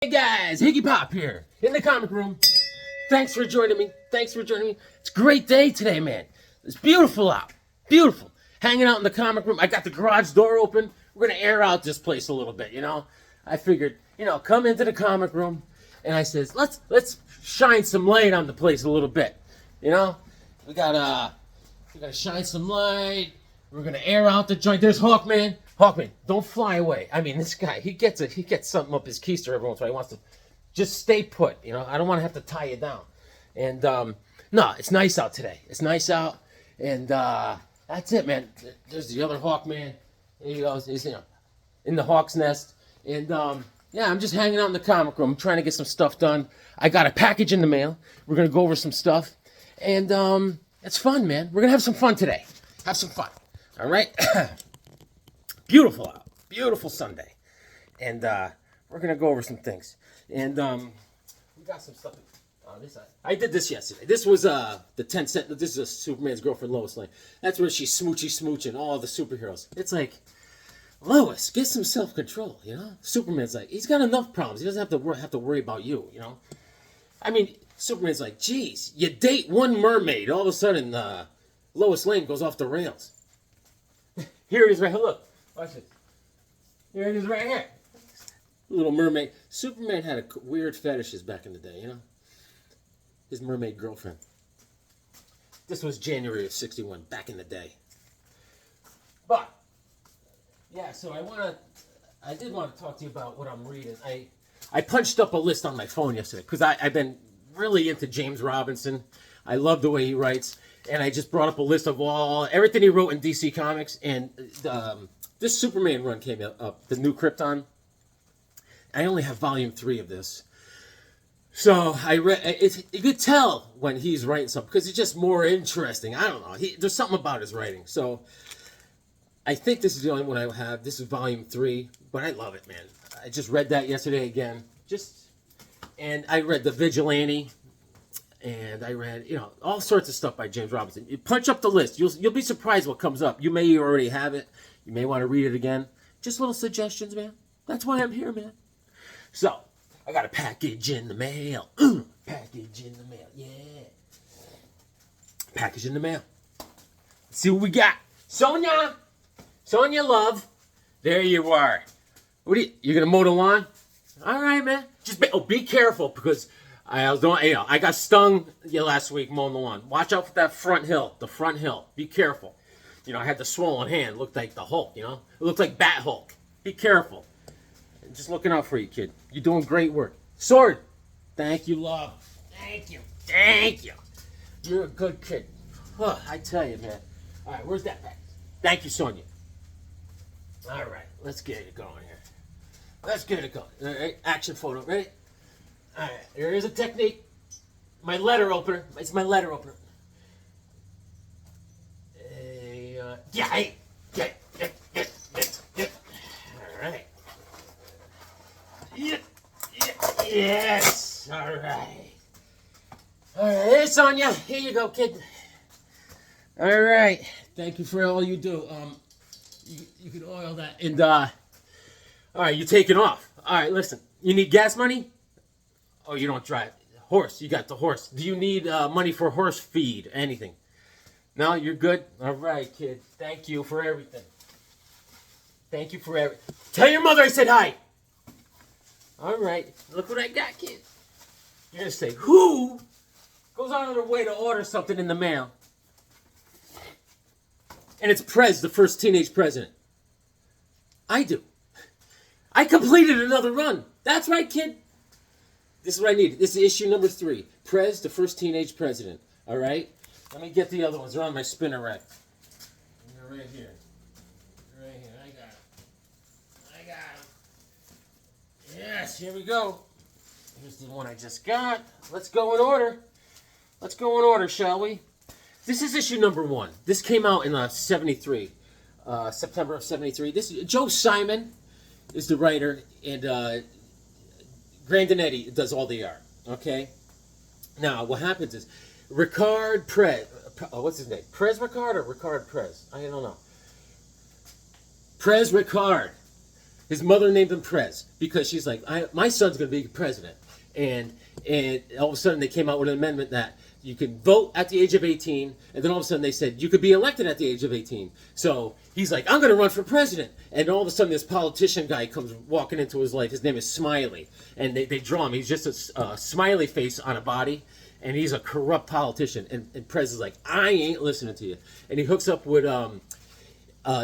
Hey guys, Higgy Pop here in the comic room. Thanks for joining me. It's a great day today, man. It's beautiful out. Beautiful. Hanging out in the comic room. I got the garage door open. We're going to air out this place a little bit, you know. I figured, come into the comic room. And I says, let's shine some light on the place a little bit. We got to shine some light. We're going to air out the joint. There's Hawkman. Hawkman, don't fly away. I mean, this guy, he gets something up his keister every once in a while. He wants to just stay put, I don't want to have to tie you down. And, no, it's nice out today. It's nice out. And, that's it, man. There's the other Hawkman. There he goes. He's, in the hawk's nest. And, yeah, I'm just hanging out in the comic room, trying to get some stuff done. I got a package in the mail. We're going to go over some stuff. And, it's fun, man. We're going to have some fun today. Have some fun. All right? Beautiful out. Beautiful Sunday. And we're going to go over some things. And we got some stuff on this side. I did this yesterday. This was the 10 cent. This is Superman's girlfriend, Lois Lane. That's where she's smooching all the superheroes. It's like, Lois, get some self-control, Superman's like, he's got enough problems. He doesn't have to worry about you, I mean, Superman's like, geez, you date one mermaid. All of a sudden, Lois Lane goes off the rails. Here it is right here. Look. Watch it. Here it is right here. Little mermaid. Superman had weird fetishes back in the day, His mermaid girlfriend. This was January of '61, back in the day. But, yeah, so I did want to talk to you about what I'm reading. I punched up a list on my phone yesterday, because I've been really into James Robinson. I love the way he writes. And I just brought up a list of everything he wrote in DC Comics. And this Superman run came up, the new Krypton. I only have volume 3 of this. So I read. You could tell when he's writing something because it's just more interesting. I don't know. There's something about his writing. So I think this is the only one I have. This is volume 3, but I love it, man. I just read that yesterday again. And I read The Vigilante. And I read, all sorts of stuff by James Robinson. You punch up the list. You'll be surprised what comes up. You may already have it. You may want to read it again. Just little suggestions, man. That's why I'm here, man. So, I got a package in the mail. Package in the mail, yeah. Package in the mail. Let's see what we got. Sonia, love. There you are. You gonna mow the lawn? All right, man. Just be careful because I got stung last week mowing the lawn. Watch out for that front hill. The front hill. Be careful. I had the swollen hand. It looked like the Hulk, It looked like Bat Hulk. Be careful. Just looking out for you, kid. You're doing great work. Sword. Thank you, love. Thank you. You're a good kid. I tell you, man. All right, where's that package? Thank you, Sonia. All right, let's get it going here. All right, action photo. Ready? All right, here is a technique. My letter opener. It's my letter opener. All right. Yes. All right. Hey, Sonia. Here you go, kid. All right. Thank you for all you do. You can oil that. And, all right, you're taking off. All right, listen. You need gas money? Oh, you don't drive. Horse. You got the horse. Do you need money for horse feed? Anything? No, you're good? All right, kid. Thank you for everything. Tell your mother I said hi. All right. Look what I got, kid. You're going to say, who goes out of their way to order something in the mail? And it's Prez, the first teenage president. I do. I completed another run. That's right, kid. This is what I need. This is issue number 3. Prez, the first teenage president. All right? Let me get the other ones. They're on my spinner rack. They're right here. I got them. Yes, here we go. Here's the one I just got. Let's go in order. Shall we? This is issue number 1. This came out in 73. September of 73. This is Joe Simon is the writer, and Grandinetti does all the art. Okay? Now, what happens is Ricard Prez. What's his name? Prez Ricard or Ricard Prez? I don't know. Prez Ricard His mother named him Prez because she's like, my son's going to be president. And all of a sudden they came out with an amendment that you can vote at the age of 18, and then all of a sudden they said you could be elected at the age of 18. So he's like, I'm going to run for president. And all of a sudden this politician guy comes walking into his life. His name is Smiley. And they draw him. He's just a smiley face on a body, and he's a corrupt politician. And Prez is like, I ain't listening to you. And he hooks up with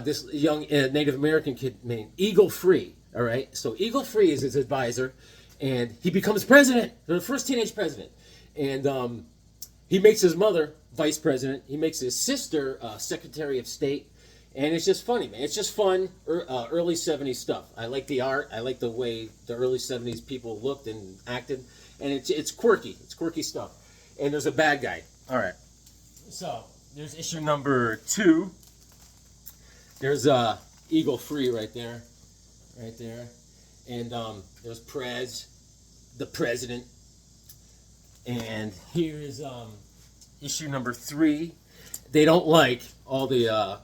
this young Native American kid named Eagle Free. All right? So Eagle Free is his advisor, and he becomes president, the first teenage president. And he makes his mother vice president. He makes his sister secretary of state. And it's just funny, man. It's just fun, early 70s stuff. I like the art. I like the way the early 70s people looked and acted. And it's quirky. It's quirky stuff. And there's a bad guy. All right. So there's issue number 2. There's Eagle Free right there. Right there. And there's Prez, the president. And here's issue number 3. They don't like all the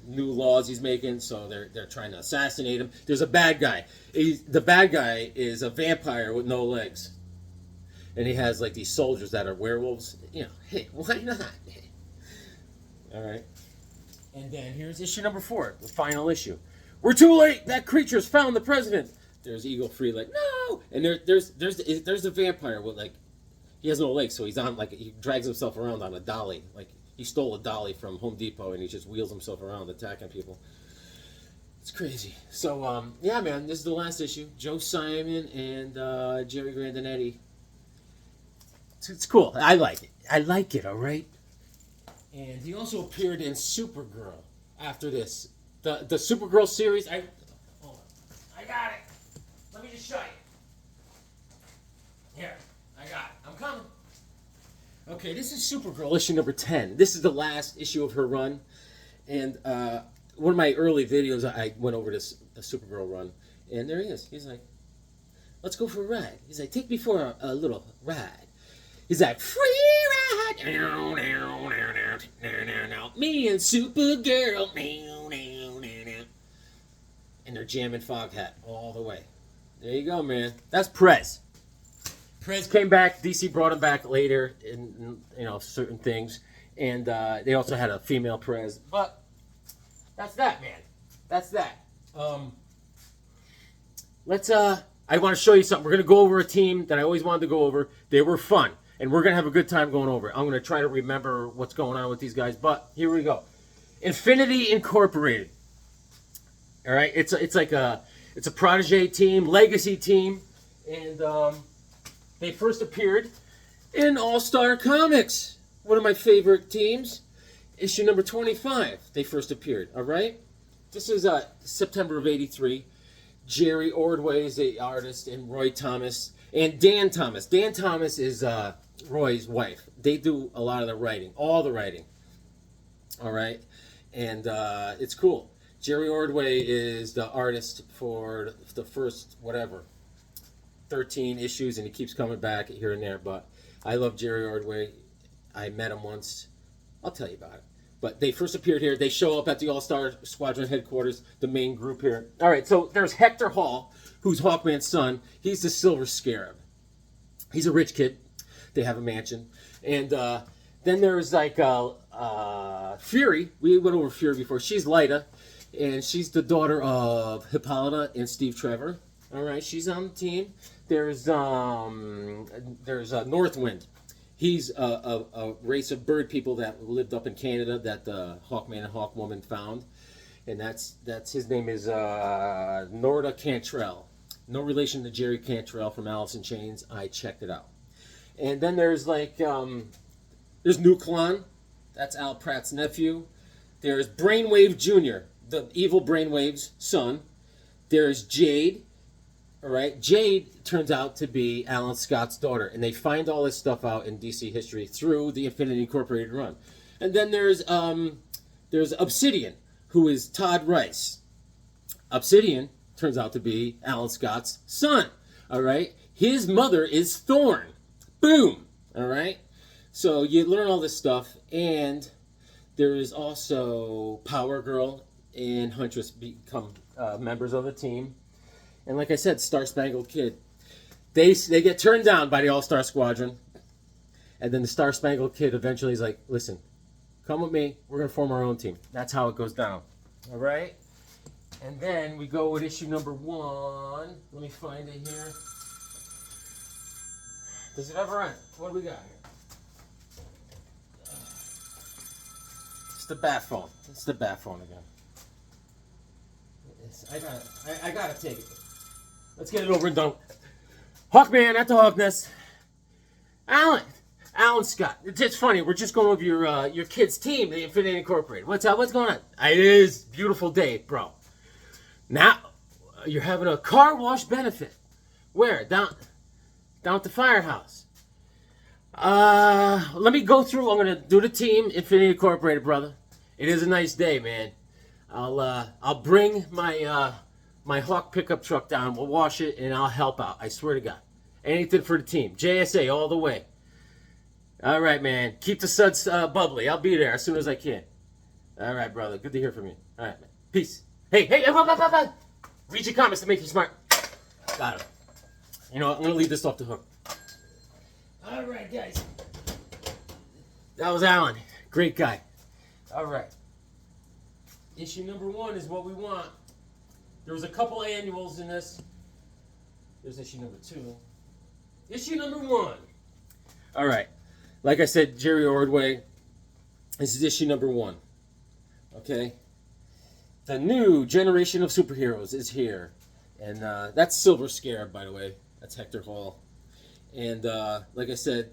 new laws he's making, so they're trying to assassinate him. There's a bad guy. The bad guy is a vampire with no legs, and he has like these soldiers that are werewolves. You know, hey, why not? All right. And then here's issue number 4, the final issue. We're too late. That creature's found the president. There's Eagle Free, like no, and there's a vampire with like. He has no legs, so he's on like he drags himself around on a dolly. Like he stole a dolly from Home Depot, and he just wheels himself around attacking people. It's crazy. So yeah, man, this is the last issue. Joe Simon and Jerry Grandinetti. It's cool. I like it. I like it. All right. And he also appeared in Supergirl after this. The Supergirl series. Hold on. I got it. Let me just show you. Here. I got it. I'm coming. Okay, this is Supergirl issue number 10. This is the last issue of her run. And one of my early videos, I went over this Supergirl run. And there he is. He's like, let's go for a ride. He's like, take me for a little ride. He's like, free ride. Me and Supergirl. And they're jamming Foghat all the way. There you go, man. That's Prez. Prez came back. DC brought him back later in certain things, and they also had a female Prez. But that's that, man. That's that. Let's. I want to show you something. We're gonna go over a team that I always wanted to go over. They were fun, and we're gonna have a good time going over it. I'm gonna try to remember what's going on with these guys, but here we go. Infinity Incorporated. All right, it's a protege team, legacy team, and they first appeared in All-Star Comics, one of my favorite teams. Issue number 25, they first appeared, all right? This is September of 83. Jerry Ordway is the artist, and Roy Thomas, and Dan Thomas. Dan Thomas is Roy's wife. They do a lot of the writing, all the writing, all right? And it's cool. Jerry Ordway is the artist for the first, 13 issues, and he keeps coming back here and there. But I love Jerry Ordway. I met him once. I'll tell you about it. But they first appeared here. They show up at the All-Star Squadron headquarters, the main group here. All right, so there's Hector Hall, who's Hawkman's son. He's the Silver Scarab. He's a rich kid. They have a mansion. And then there's like Fury. We went over Fury before. She's Lyta, and she's the daughter of Hippolyta and Steve Trevor. All right, she's on the team. There's Northwind. He's a race of bird people that lived up in Canada that the Hawkman and Hawkwoman found, and that's his name is Norda Cantrell. No relation to Jerry Cantrell from Alice in Chains. I checked it out. And then there's there's Nuklon. That's Al Pratt's nephew. There's Brainwave Jr., the evil Brainwave's son. There's Jade. All right, Jade turns out to be Alan Scott's daughter, and they find all this stuff out in DC history through the Infinity Incorporated run. And then there's Obsidian, who is Todd Rice. Obsidian turns out to be Alan Scott's son. All right, his mother is Thorn. Boom. All right, so you learn all this stuff, and there is also Power Girl and Huntress become members of the team. And like I said, Star Spangled Kid. They get turned down by the All-Star Squadron. And then the Star Spangled Kid eventually is like, listen, come with me. We're going to form our own team. That's how it goes down. All right? And then we go with issue number 1. Let me find it here. Does it ever end? What do we got here? It's the bat phone. It's the bat phone again. I gotta take it. Let's get it over and done. Hawkman at the Hawk Nest. Alan Scott. It's funny. We're just going over your kid's team, the Infinity Incorporated. What's up? What's going on? It is a beautiful day, bro. Now you're having a car wash benefit. Where? Down at the firehouse. Let me go through. I'm gonna do the team, Infinity Incorporated, brother. It is a nice day, man. I'll bring my my Hawk pickup truck down. We'll wash it and I'll help out. I swear to God. Anything for the team. JSA all the way. All right, man. Keep the suds bubbly. I'll be there as soon as I can. All right, brother. Good to hear from you. All right, man. Peace. Hey. Read your comments to make you smart. Got it. You know what? I'm going to leave this off the hook. All right, guys. That was Alan. Great guy. All right. Issue number 1 is what we want. There was a couple annuals in this. There's issue number 2. Issue number 1. All right. Like I said, Jerry Ordway. This is issue number 1. Okay. The new generation of superheroes is here. And that's Silver Scarab, by the way. That's Hector Hall. And like I said,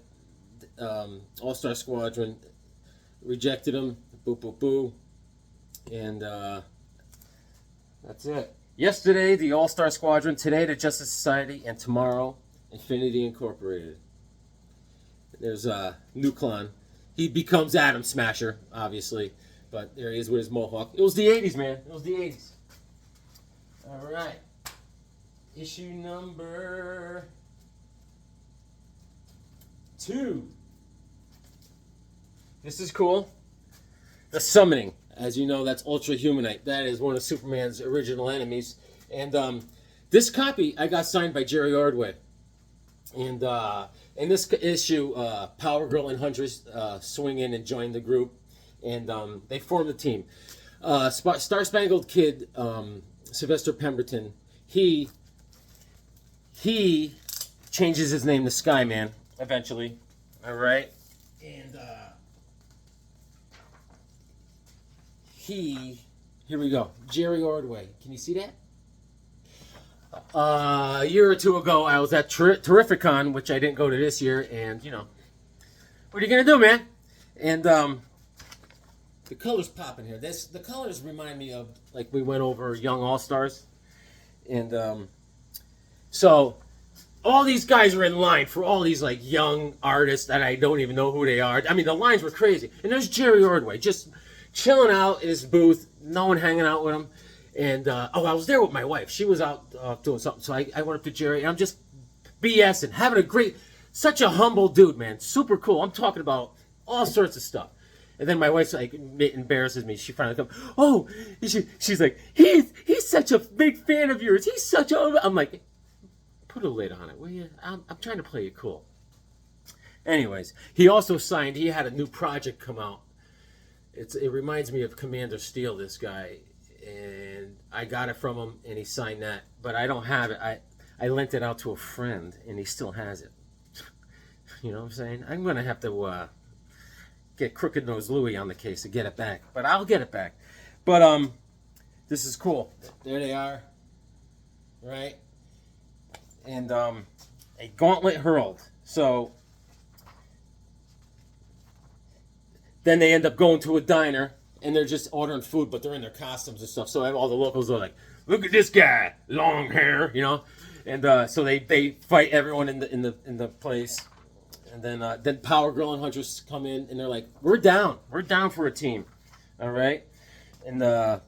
All-Star Squadron rejected him. Boo, boo, boo. And that's it. Yesterday, the All-Star Squadron. Today, the Justice Society. And tomorrow, Infinity Incorporated. There's Nuklon. He becomes Atom Smasher, obviously. But there he is with his mohawk. It was the 80s, man. It was the 80s. All right. Issue number 2. This is cool. The Summoning. As you know, that's Ultra Humanite. That is one of Superman's original enemies. And this copy I got signed by Jerry Ordway. And in this issue, Power Girl and Huntress swing in and join the group. And they form the team. Star Spangled Kid, Sylvester Pemberton, he changes his name to Skyman eventually. All right. And here we go. Jerry Ordway. Can you see that? A year or 2 ago, I was at Terrificon, which I didn't go to this year, and you know, what are you gonna do, man? And the colors popping here. The colors remind me of like we went over Young All Stars, and so all these guys are in line for all these like young artists that I don't even know who they are. I mean, the lines were crazy, and there's Jerry Ordway just chilling out in his booth, no one hanging out with him. And, I was there with my wife. She was out doing something. So I went up to Jerry, and I'm just BSing, having a great, such a humble dude, man. Super cool. I'm talking about all sorts of stuff. And then my wife's like, embarrasses me. She finally comes, oh, she's like, he's such a big fan of yours. He's such a, I'm like, put a lid on it, will you? I'm trying to play it cool. Anyways, he also signed, he had a new project come out. It reminds me of Commander Steel, this guy. And I got it from him, and he signed that. But I don't have it. I lent it out to a friend, and he still has it. You know what I'm saying? I'm going to have to get Crooked Nose Louie on the case to get it back. But I'll get it back. But this is cool. There they are. Right? And a gauntlet hurled. So then they end up going to a diner. And they're just ordering food, but they're in their costumes and stuff. So all the locals are like, "Look at this guy, long hair," you know. And so they fight everyone in the place. And then Power Girl and Huntress come in, and they're like, "We're down for a team, all right." And then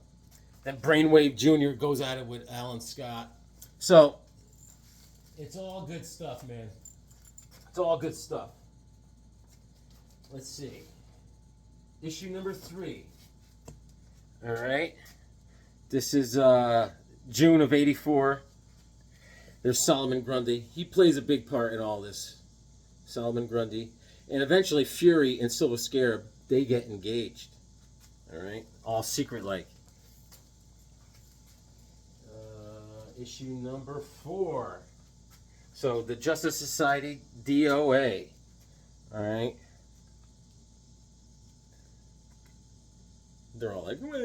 Brainwave Jr. goes at it with Alan Scott. So it's all good stuff, man. It's all good stuff. Let's see. Issue number 3. All right. This is June of '84. There's Solomon Grundy. He plays a big part in all this. Solomon Grundy. And eventually Fury and Silver Scarab, they get engaged. All right? All secret like. Issue number 4. So the Justice Society DOA. All right? They're all like, wah.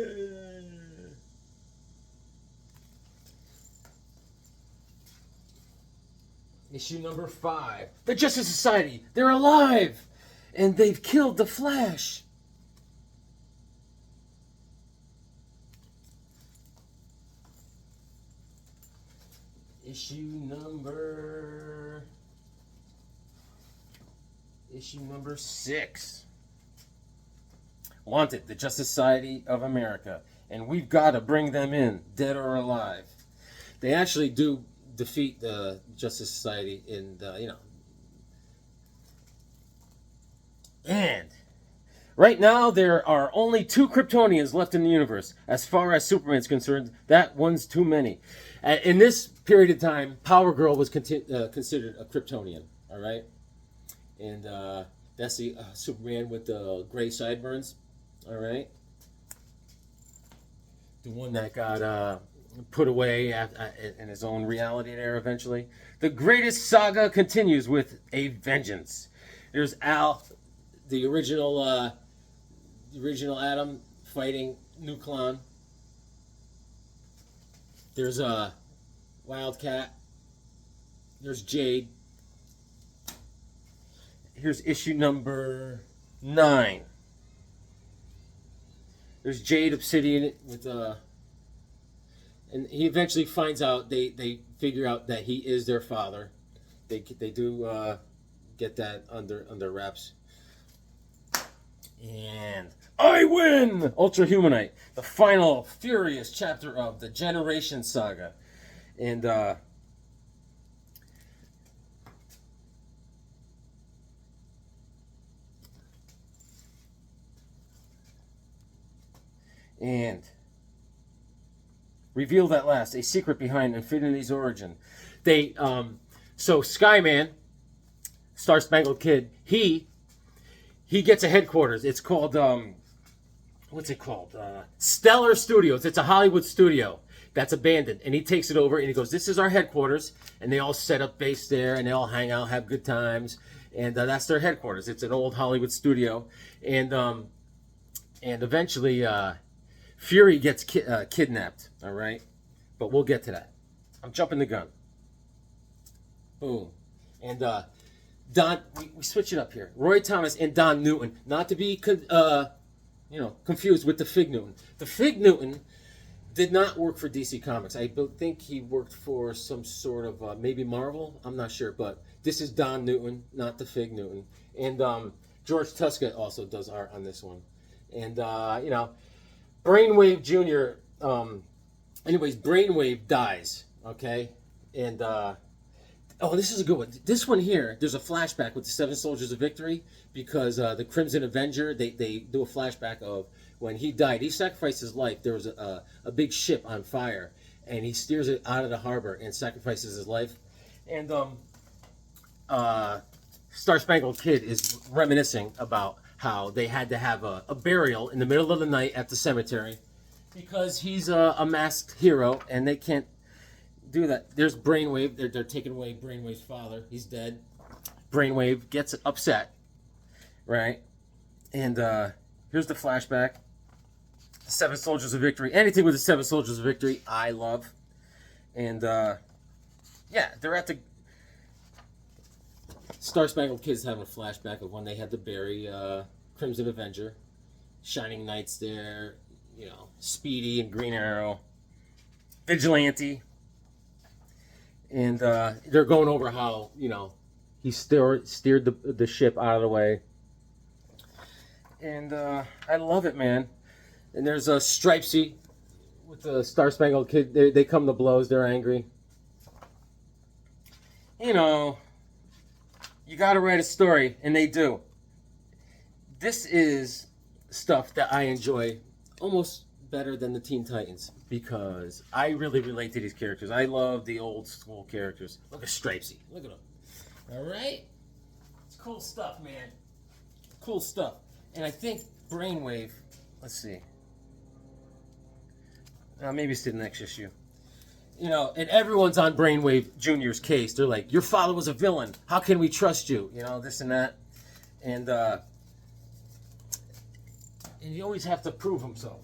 Issue number 5. The Justice Society, they're alive! And they've killed the Flash. Issue number 6. Wanted, the Justice Society of America. And we've got to bring them in, dead or alive. They actually do defeat the Justice Society in And right now there are only 2 Kryptonians left in the universe. As far as Superman's concerned, that one's too many. In this period of time, Power Girl was considered a Kryptonian. All right, and that's the Superman with the gray sideburns. All right, the one that got put away in his own reality there eventually. The greatest saga continues with a vengeance. There's Al, the original Adam fighting Nucleon. There's Wildcat. There's Jade. Here's issue number 9. There's Jade, Obsidian with and he eventually finds out, they figure out that he is their father. They do get that under wraps. And I win! Ultra Humanite, the final furious chapter of the Generation Saga. And revealed at last a secret behind Infinity's origin. They so Skyman, Star Spangled Kid, he gets a headquarters. It's called what's it called? Stellar Studios. It's a Hollywood studio that's abandoned, and he takes it over and he goes, "This is our headquarters," and they all set up base there and they all hang out, have good times, and that's their headquarters. It's an old Hollywood studio, and eventually Fury gets kidnapped. All right, but we'll get to that. I'm jumping the gun. Boom, and Don, we switch it up here. Roy Thomas and Don Newton, not to be confused with the Fig Newton. The Fig Newton did not work for DC Comics. I think he worked for some sort of maybe Marvel. I'm not sure, but this is Don Newton, not the Fig Newton. And George Tuska also does art on this one. And Brainwave Jr. Anyways, Brainwave dies. Okay, and oh, this is a good one. This one here, there's a flashback with the 7 Soldiers of Victory, because the Crimson Avenger, they do a flashback of when he died. He sacrificed his life. There was a big ship on fire, and he steers it out of the harbor and sacrifices his life. And Star Spangled Kid is reminiscing about how they had to have a burial in the middle of the night at the cemetery because he's a masked hero, and they can't do that. There's Brainwave. They're taking away Brainwave's father. He's dead. Brainwave gets upset, right? And here's the flashback. The 7 Soldiers of Victory. Anything with the 7 Soldiers of Victory, I love. And yeah, they're at the Star Spangled Kid's having a flashback of when they had to bury Crimson Avenger. Shining Knight's there. Speedy and Green Arrow. Vigilante. And they're going over how, he steered the ship out of the way. And I love it, man. And there's a Stripesy with the Star Spangled Kid. They come to blows. They're angry. You got to write a story, and they do. This is stuff that I enjoy almost better than the Teen Titans because I really relate to these characters. I love the old school characters. Look at Stripesy. Look at him. All right? It's cool stuff, man. Cool stuff. And I think Brainwave, let's see. Maybe it's the next issue. You know, and everyone's on Brainwave Jr.'s case. They're like, your father was a villain. How can we trust you? You know, this and that. And you always have to prove himself.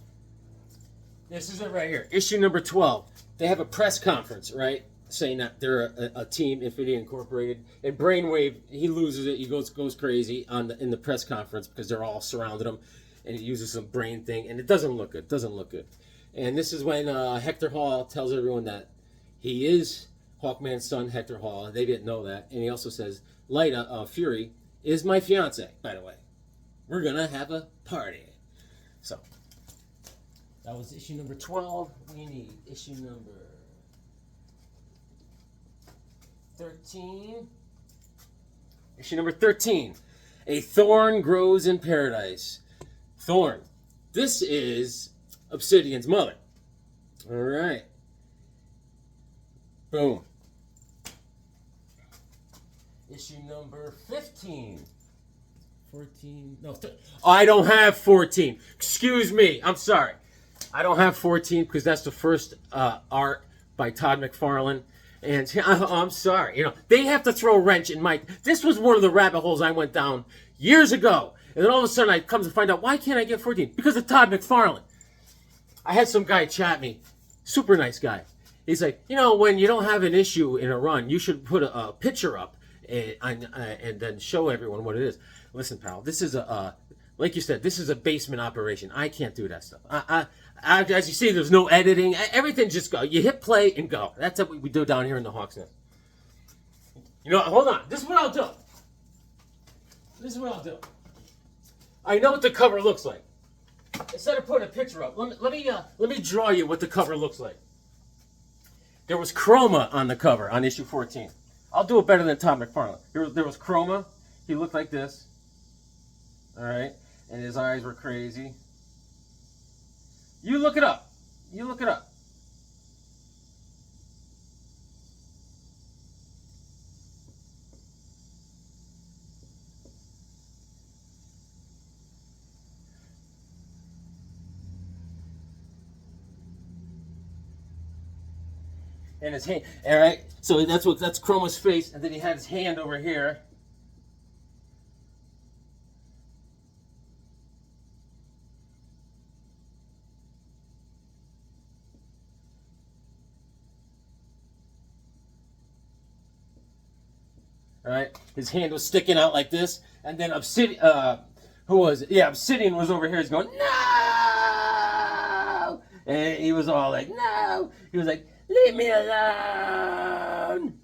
This is it right here. Issue number 12. They have a press conference, right? Saying that they're a team, Infinity Incorporated. And Brainwave, he loses it. He goes crazy in the press conference because they're all surrounded him. And he uses some brain thing. And it doesn't look good. Doesn't look good. And this is when Hector Hall tells everyone that he is Hawkman's son, Hector Hall. They didn't know that. And he also says, Lyta, Fury, is my fiance, by the way. We're going to have a party. So, that was issue number 12. We need issue number 13. Issue number 13. A Thorn Grows in Paradise. Thorn. This is Obsidian's mother. All right. Boom. Issue number 15. 14. No, I don't have 14. Excuse me. I'm sorry. I don't have 14 because that's the first art by Todd McFarlane. And I'm sorry. You know, they have to throw a wrench in my... This was one of the rabbit holes I went down years ago. And then all of a sudden I come to find out, why can't I get 14? Because of Todd McFarlane. I had some guy chat me. Super nice guy. He's like, you know, when you don't have an issue in a run, you should put a picture up and then show everyone what it is. Listen, pal, this is like you said, this is a basement operation. I can't do that stuff. As you see, there's no editing. Everything just go. You hit play and go. That's what we do down here in the Hawks Nest. You know, hold on. This is what I'll do. This is what I'll do. I know what the cover looks like. Instead of putting a picture up, let me draw you what the cover looks like. There was chroma on the cover on issue 14. I'll do it better than Tom McFarlane. There was chroma. He looked like this. All right, and his eyes were crazy. You look it up. You look it up. And his hand, all right. So that's Chroma's face, and then he had his hand over here. All right, his hand was sticking out like this, and then Obsidian, who was it? Yeah, Obsidian was over here. He's going, no, and he was all like, no. He was like, leave me alone.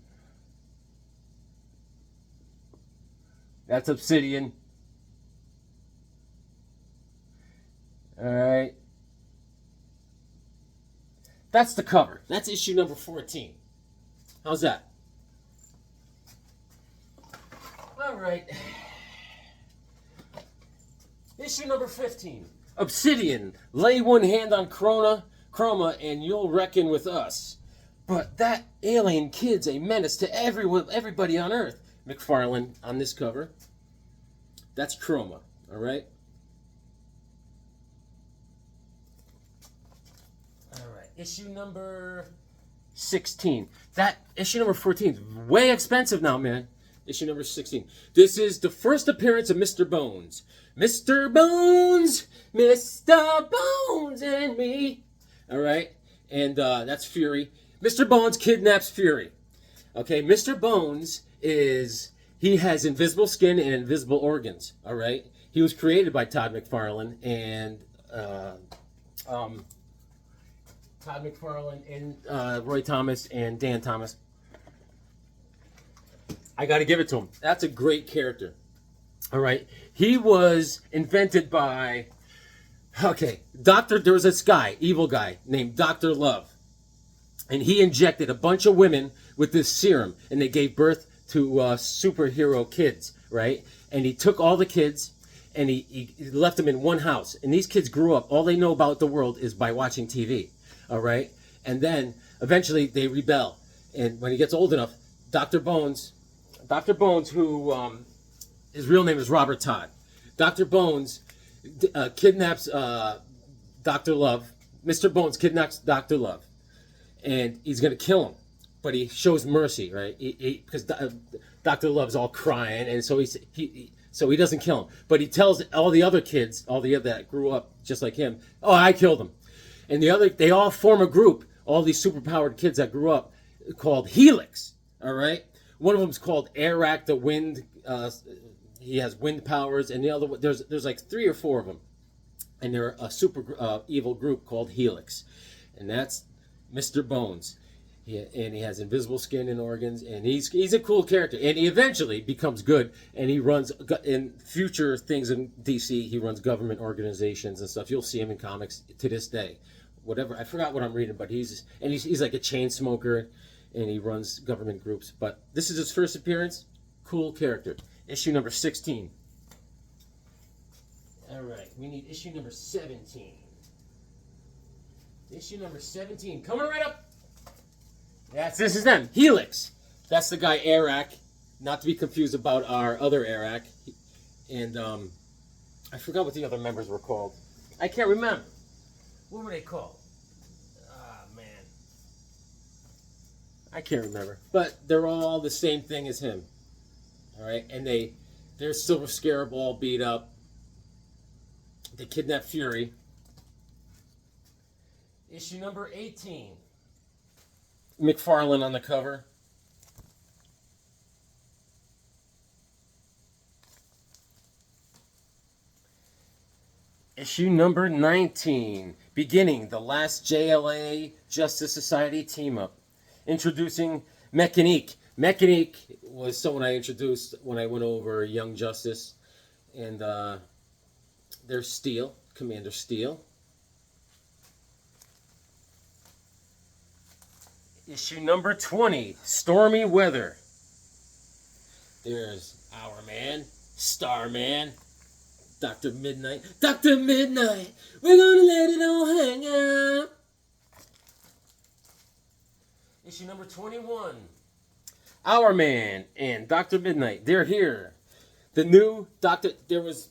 That's Obsidian. All right. That's the cover. That's issue number 14. How's that? All right. Issue number 15. Obsidian. Lay one hand on Chroma, and you'll reckon with us. But that alien kid's a menace to everybody on Earth. McFarlane on this cover. That's Chroma. All right. All right. Issue number 16. That issue number 14 is way expensive now, man. Issue number 16. This is the first appearance of Mr. Bones. Mr. Bones! Mr. Bones and me. All right? And that's Fury. Mr. Bones kidnaps Fury. Okay? Mr. Bones he has invisible skin and invisible organs. All right? He was created by Todd McFarlane and Roy Thomas and Dan Thomas. I got to give it to him. That's a great character. All right. He was invented by, there was this guy, evil guy, named Dr. Love. And he injected a bunch of women with this serum, and they gave birth to superhero kids, right? And he took all the kids, and he left them in one house. And these kids grew up, all they know about the world is by watching TV, all right? And then eventually they rebel. And when he gets old enough, Dr. Bones, who his real name is Robert Todd. Dr. Bones kidnaps Dr. Love. Mr. Bones kidnaps Dr. Love. And he's going to kill him. But he shows mercy, right? Because Dr. Love's all crying, and so he doesn't kill him. But he tells all the other kids, all the other that grew up just like him, oh, I killed him. And they all form a group, all these superpowered kids that grew up, called Helix, all right? One of them is called Arak, the wind. He has wind powers, and the other one, there's like 3 or 4 of them. And they're a super evil group called Helix. And that's Mr. Bones. And he has invisible skin and organs, and he's a cool character. And he eventually becomes good, and he runs in future things in DC. He runs government organizations and stuff. You'll see him in comics to this day. Whatever, I forgot what I'm reading, but he's like a chain smoker, and he runs government groups. But this is his first appearance. Cool character. Issue number 16. All right, we need issue number 17. Issue number 17 coming right up. This is them, Helix. That's the guy Arak, not to be confused about our other Arak. And I forgot what the other members were called. I can't remember. What were they called? Ah, man. I can't remember. But they're all the same thing as him. All right, and they're Silver Scarab all beat up. They kidnap Fury. Issue number 18. McFarlane on the cover. Issue number 19. Beginning the last JLA Justice Society team-up. Introducing Mechanique. Mechanique was someone I introduced when I went over Young Justice. And there's Steel, Commander Steel. Issue number 20, Stormy Weather. There's Our Man, Starman, Dr. Midnight. Dr. Midnight, we're gonna let it all hang out. Issue number 21, Our Man and Dr. Midnight. They're here. The new Doctor, this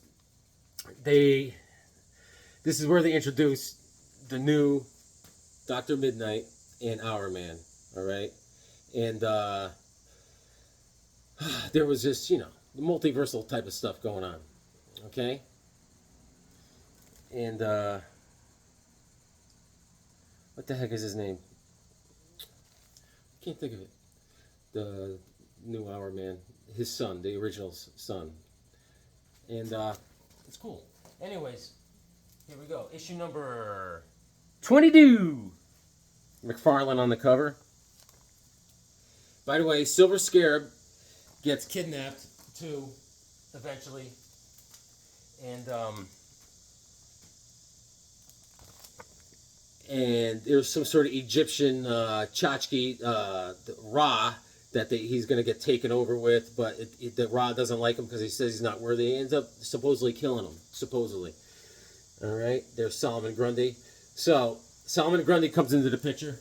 is where they introduced the new Dr. Midnight and Our Man, all right? And there was this, the multiversal type of stuff going on, okay? And what the heck is his name? I can't think of it. The new Our Man, his son, the original son. And it's cool. Anyways, here we go. Issue number 22. McFarlane on the cover. By the way, Silver Scarab gets kidnapped too, eventually. And there's some sort of Egyptian tchotchke, Ra, that he's going to get taken over with, but the Ra doesn't like him because he says he's not worthy. He ends up supposedly killing him, supposedly. All right, there's Solomon Grundy. So Solomon Grundy comes into the picture,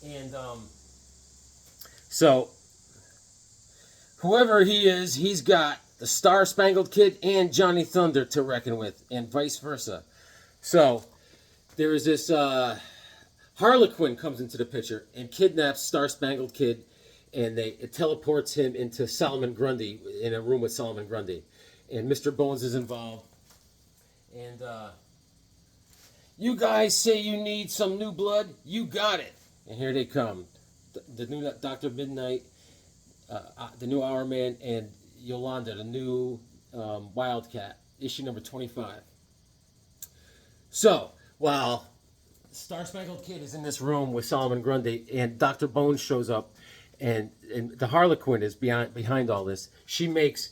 and so whoever he is, he's got the Star-Spangled Kid and Johnny Thunder to reckon with, and vice versa. So there is this Harlequin comes into the picture and kidnaps Star-Spangled Kid, and it teleports him into Solomon Grundy, in a room with Solomon Grundy, and Mr. Bones is involved, and you guys say you need some new blood? You got it. And here they come. The new Dr. Midnight, the new Our Man, and Yolanda, the new Wildcat, issue number 25. So, while Star-Spangled Kid is in this room with Solomon Grundy, and Dr. Bones shows up, and the Harlequin is behind all this, she makes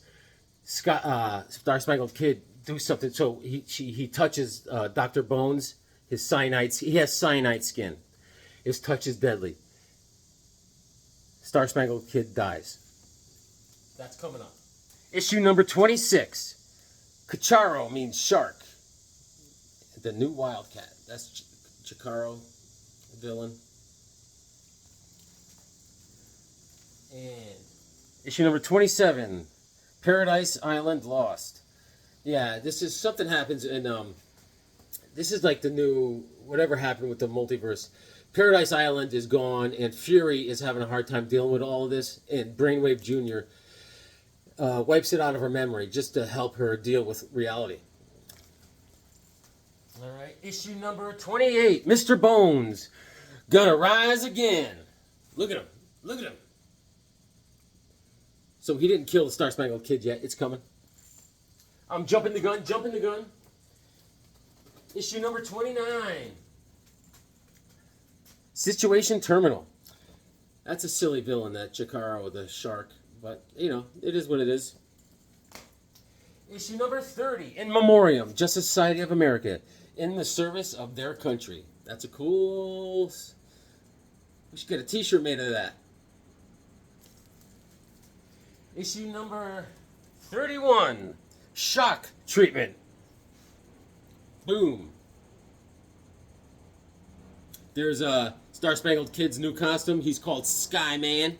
Star-Spangled Kid do something. So he touches Dr. Bones, his cyanide. He has cyanide skin. His touch is deadly. Star-Spangled Kid dies. That's coming up. Issue number 26. Cacharo means shark. The new Wildcat. That's Chikaro, villain. And issue number 27, Paradise Island Lost. Yeah, this is something happens in this is like the new whatever happened with the multiverse. Paradise Island is gone, and Fury is having a hard time dealing with all of this. And Brainwave Jr. Wipes it out of her memory just to help her deal with reality. All right, issue number 28, Mr. Bones, gonna rise again. Look at him. Look at him. So he didn't kill the Star Spangled Kid yet. It's coming. I'm jumping the gun. Jumping the gun. Issue number 29. Situation Terminal. That's a silly villain, that Chikaro, the shark. But, you know, it is what it is. Issue number 30. In Memoriam, Justice Society of America. In the service of their country. That's a cool... We should get a t-shirt made of that. Issue number 31. Shock Treatment. Boom. There's a Star Spangled Kid's new costume. He's called Skyman.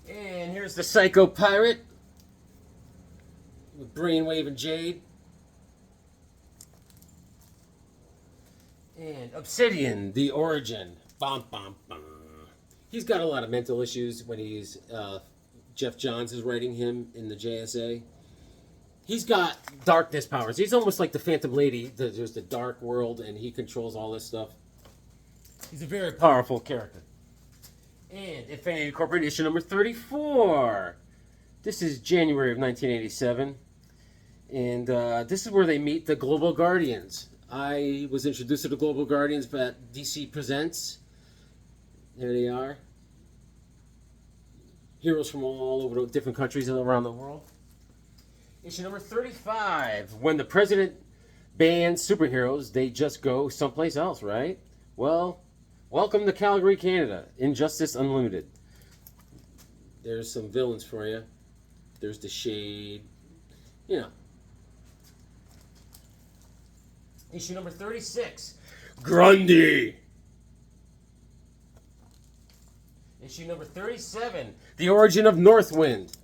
And here's the Psycho Pirate with Brainwave and Jade. And Obsidian, the Origin. Bum, bum, bum. He's got a lot of mental issues when he's Jeff Johns is writing him in the JSA. He's got darkness powers. He's almost like the Phantom Lady. There's the dark world, and he controls all this stuff. He's a very powerful character. And Infinity Incorporated issue number 34. This is January of 1987. And this is where they meet the Global Guardians. I was introduced to the Global Guardians at DC Presents. There they are. Heroes from all over the different countries around the world. Issue number 35. When the president bans superheroes, they just go someplace else, right? Well, welcome to Calgary, Canada. Injustice Unlimited. There's some villains for you. There's the Shade. You know. Issue number 36. Grundy. Issue number 37. The Origin of Northwind.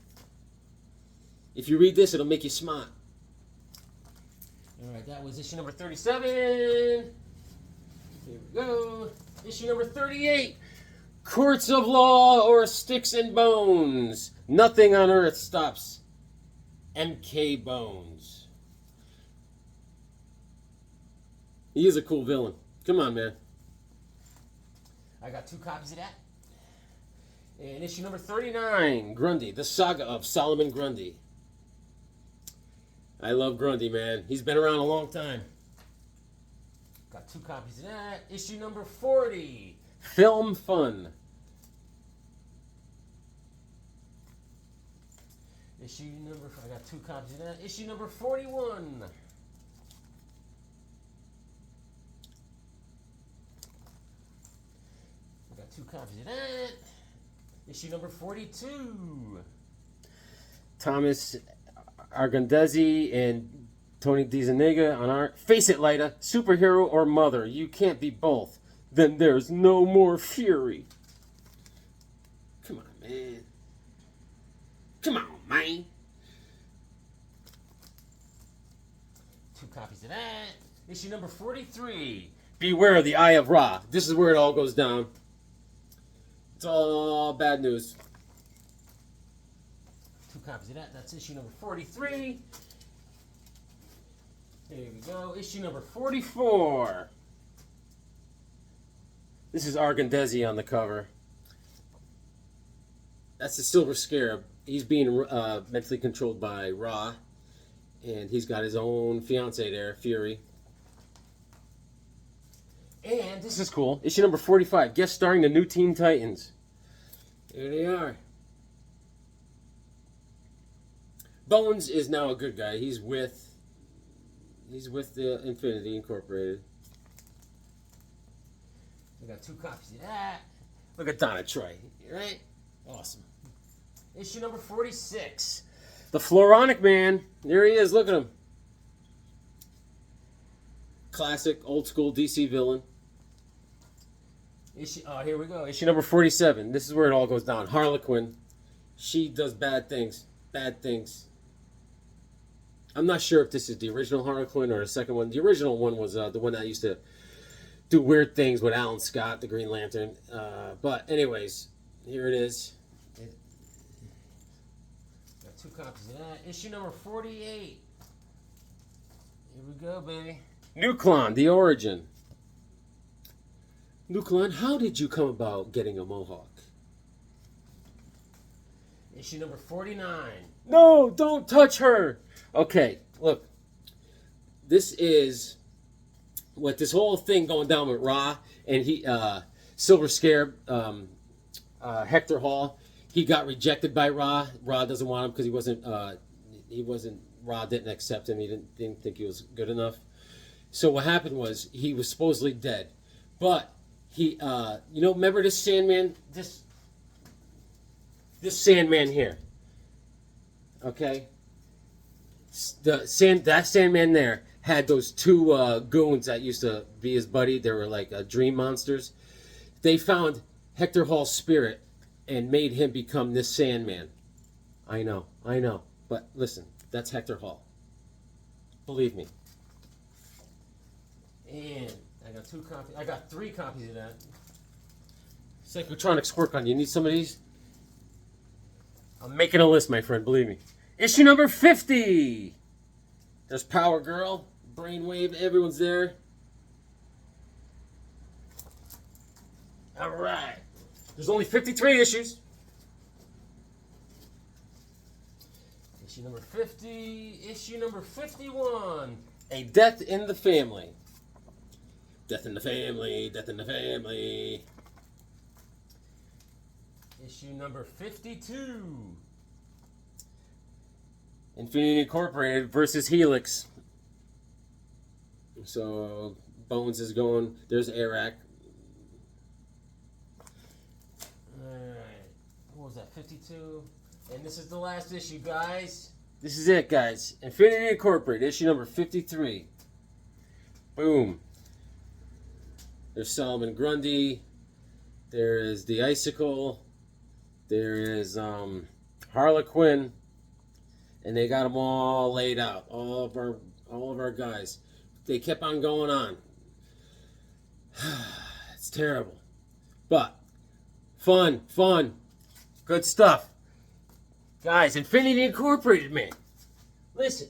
If you read this, it'll make you smart. Alright, that was issue number 37. Here we go. Issue number 38. Courts of Law or Sticks and Bones. Nothing on earth stops MK Bones. He is a cool villain. Come on, man. I got 2 copies of that. And issue number 39, Grundy, the Saga of Solomon Grundy. I love Grundy, man. He's been around a long time. Got 2 copies of that. Issue number 40, Film Fun. Issue number, I got 2 copies of that. Issue number 41. I got 2 copies of that. Issue number 42. Thomas Argandesi and Tony DiZuniga on art. Face it, Lyta. Superhero or mother? You can't be both. Then there's no more Fury. Come on, man. Come on, man. 2 copies of that. Issue number 43. Beware of the Eye of Ra. This is where it all goes down. It's all bad news. 2 copies of that. That's issue number 43. There we go. Issue number 44. This is Argandesi on the cover. That's the Silver Scarab. He's being mentally controlled by Ra. And he's got his own fiancée there, Fury. And this is cool. Issue number 45. Guest starring the new Teen Titans. There they are. Bones is now a good guy. He's with the Infinity Incorporated. We got 2 copies of that. Look at Donna Troy, right? Awesome. Issue number 46. The Floronic Man. There he is. Look at him. Classic, old school DC villain. Here we go. Issue number 47. This is where it all goes down. Harlequin. She does bad things. Bad things. I'm not sure if this is the original Harlequin or the second one. The original one was the one that used to do weird things with Alan Scott, the Green Lantern. But anyways, here it is. Got 2 copies of that. Issue number 48. Here we go, baby. Nuklon, The Origin. Nuklon, how did you come about getting a mohawk? Issue number 49. No, don't touch her. Okay, look. This is what this whole thing going down with Ra and Silver Scarab, Hector Hall. He got rejected by Ra. Ra doesn't want him because Ra didn't accept him. He didn't think he was good enough. So what happened was he was supposedly dead, but he, remember this Sandman, this Sandman here, okay? That Sandman there had those 2 goons that used to be his buddy. They were like dream monsters. They found Hector Hall's spirit and made him become this Sandman. I know, but listen, that's Hector Hall. Believe me. And I got 2 copies. I got 3 copies of that. Psychotronics work on you. Need some of these? I'm making a list, my friend. Believe me. Issue number 50. There's Power Girl, Brainwave. Everyone's there. All right. There's only 53 issues. Issue number 50. Issue number 51. A Death in the Family. Death in the Family, Death in the Family. Issue number 52. Infinity Incorporated versus Helix. So Bones is going. There's Arak. Alright. What was that? 52. And this is the last issue, guys. This is it, guys. Infinity Incorporated, issue number 53. Boom. There's Solomon Grundy. There is the Icicle. There is Harlequin. And they got them all laid out. All of our guys. They kept on going on. It's terrible. But fun. Good stuff. Guys, Infinity Incorporated, man. Listen.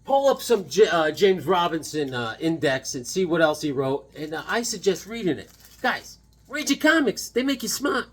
Pull up some James Robinson index and see what else he wrote. And I suggest reading it. Guys, read your comics. They make you smart.